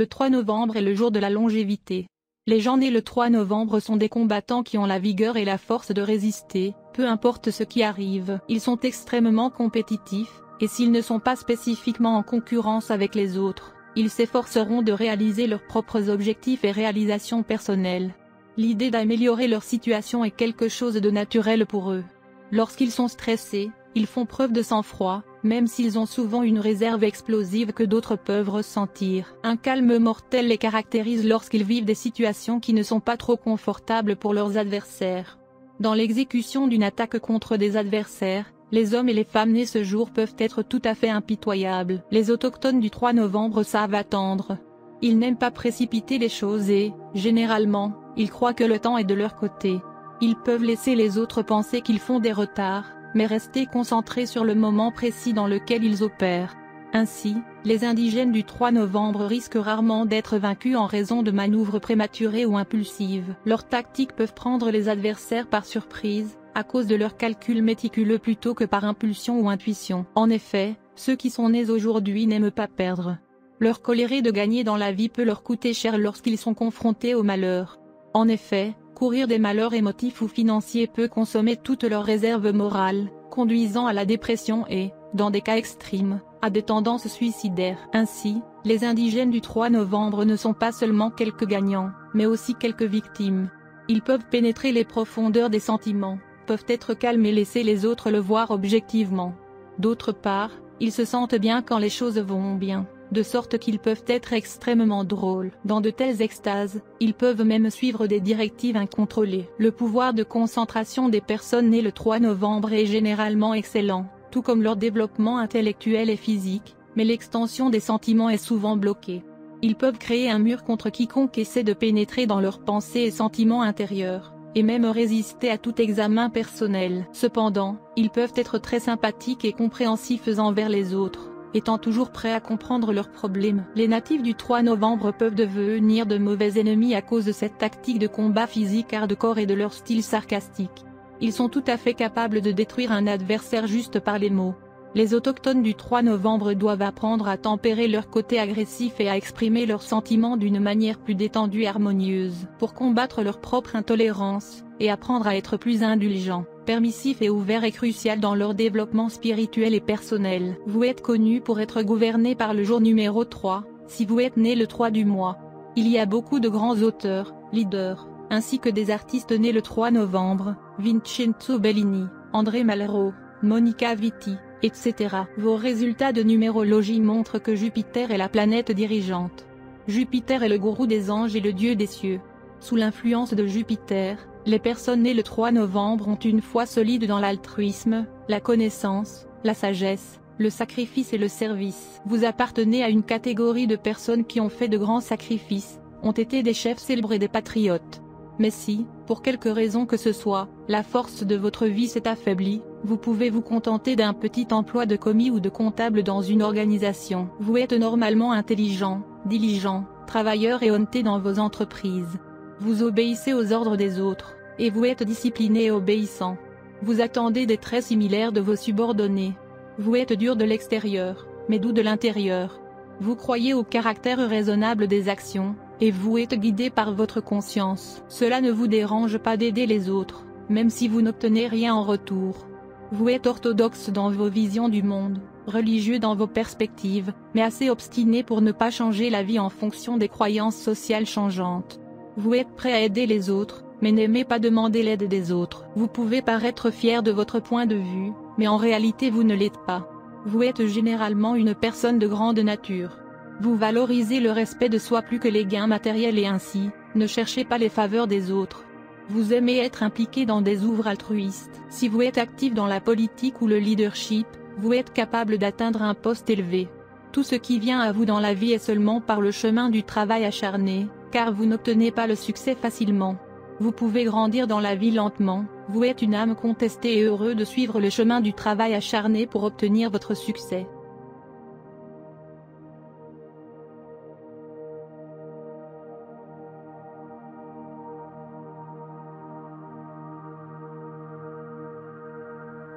Le 3 novembre est le jour de la longévité. Les gens nés le 3 novembre sont des combattants qui ont la vigueur et la force de résister, peu importe ce qui arrive. Ils sont extrêmement compétitifs, et s'ils ne sont pas spécifiquement en concurrence avec les autres, ils s'efforceront de réaliser leurs propres objectifs et réalisations personnelles. L'idée d'améliorer leur situation est quelque chose de naturel pour eux. Lorsqu'ils sont stressés, ils font preuve de sang-froid, même s'ils ont souvent une réserve explosive que d'autres peuvent ressentir. Un calme mortel les caractérise lorsqu'ils vivent des situations qui ne sont pas trop confortables pour leurs adversaires. Dans l'exécution d'une attaque contre des adversaires, les hommes et les femmes nés ce jour peuvent être tout à fait impitoyables. Les autochtones du 3 novembre savent attendre. Ils n'aiment pas précipiter les choses et, généralement, ils croient que le temps est de leur côté. Ils peuvent laisser les autres penser qu'ils font des retards, mais rester concentrés sur le moment précis dans lequel ils opèrent. Ainsi, les indigènes du 3 novembre risquent rarement d'être vaincus en raison de manœuvres prématurées ou impulsives. Leurs tactiques peuvent prendre les adversaires par surprise, à cause de leurs calculs méticuleux plutôt que par impulsion ou intuition. En effet, ceux qui sont nés aujourd'hui n'aiment pas perdre. Leur colère de gagner dans la vie peut leur coûter cher lorsqu'ils sont confrontés au malheur. En effet, courir des malheurs émotifs ou financiers peut consommer toutes leurs réserves morales, conduisant à la dépression et, dans des cas extrêmes, à des tendances suicidaires. Ainsi, les indigènes du 3 novembre ne sont pas seulement quelques gagnants, mais aussi quelques victimes. Ils peuvent pénétrer les profondeurs des sentiments, peuvent être calmes et laisser les autres le voir objectivement. D'autre part, ils se sentent bien quand les choses vont bien, de sorte qu'ils peuvent être extrêmement drôles. Dans de telles extases, ils peuvent même suivre des directives incontrôlées. Le pouvoir de concentration des personnes nées le 3 novembre est généralement excellent, tout comme leur développement intellectuel et physique, mais l'extension des sentiments est souvent bloquée. Ils peuvent créer un mur contre quiconque essaie de pénétrer dans leurs pensées et sentiments intérieurs, et même résister à tout examen personnel. Cependant, ils peuvent être très sympathiques et compréhensifs envers les autres, étant toujours prêts à comprendre leurs problèmes. Les natifs du 3 novembre peuvent devenir de mauvais ennemis à cause de cette tactique de combat physique hardcore et de leur style sarcastique. Ils sont tout à fait capables de détruire un adversaire juste par les mots. Les autochtones du 3 novembre doivent apprendre à tempérer leur côté agressif et à exprimer leurs sentiments d'une manière plus détendue et harmonieuse. Pour combattre leur propre intolérance, et apprendre à être plus indulgents, permissifs et ouverts est crucial dans leur développement spirituel et personnel. Vous êtes connu pour être gouverné par le jour numéro 3, si vous êtes né le 3 du mois. Il y a beaucoup de grands auteurs, leaders, ainsi que des artistes nés le 3 novembre, Vincenzo Bellini, André Malraux, Monica Vitti, etc. Vos résultats de numérologie montrent que Jupiter est la planète dirigeante. Jupiter est le gourou des anges et le dieu des cieux. Sous l'influence de Jupiter, les personnes nées le 3 novembre ont une foi solide dans l'altruisme, la connaissance, la sagesse, le sacrifice et le service. Vous appartenez à une catégorie de personnes qui ont fait de grands sacrifices, ont été des chefs célèbres et des patriotes. Mais si, pour quelque raison que ce soit, la force de votre vie s'est affaiblie, vous pouvez vous contenter d'un petit emploi de commis ou de comptable dans une organisation. Vous êtes normalement intelligent, diligent, travailleur et honnête dans vos entreprises. Vous obéissez aux ordres des autres, et vous êtes discipliné et obéissant. Vous attendez des traits similaires de vos subordonnés. Vous êtes dur de l'extérieur, mais doux de l'intérieur. Vous croyez au caractère raisonnable des actions, et vous êtes guidé par votre conscience. Cela ne vous dérange pas d'aider les autres, même si vous n'obtenez rien en retour. Vous êtes orthodoxe dans vos visions du monde, religieux dans vos perspectives, mais assez obstiné pour ne pas changer la vie en fonction des croyances sociales changeantes. Vous êtes prêt à aider les autres, mais n'aimez pas demander l'aide des autres. Vous pouvez paraître fier de votre point de vue, mais en réalité vous ne l'êtes pas. Vous êtes généralement une personne de grande nature. Vous valorisez le respect de soi plus que les gains matériels et ainsi, ne cherchez pas les faveurs des autres. Vous aimez être impliqué dans des œuvres altruistes. Si vous êtes actif dans la politique ou le leadership, vous êtes capable d'atteindre un poste élevé. Tout ce qui vient à vous dans la vie est seulement par le chemin du travail acharné, car vous n'obtenez pas le succès facilement. Vous pouvez grandir dans la vie lentement, vous êtes une âme contestée et heureux de suivre le chemin du travail acharné pour obtenir votre succès.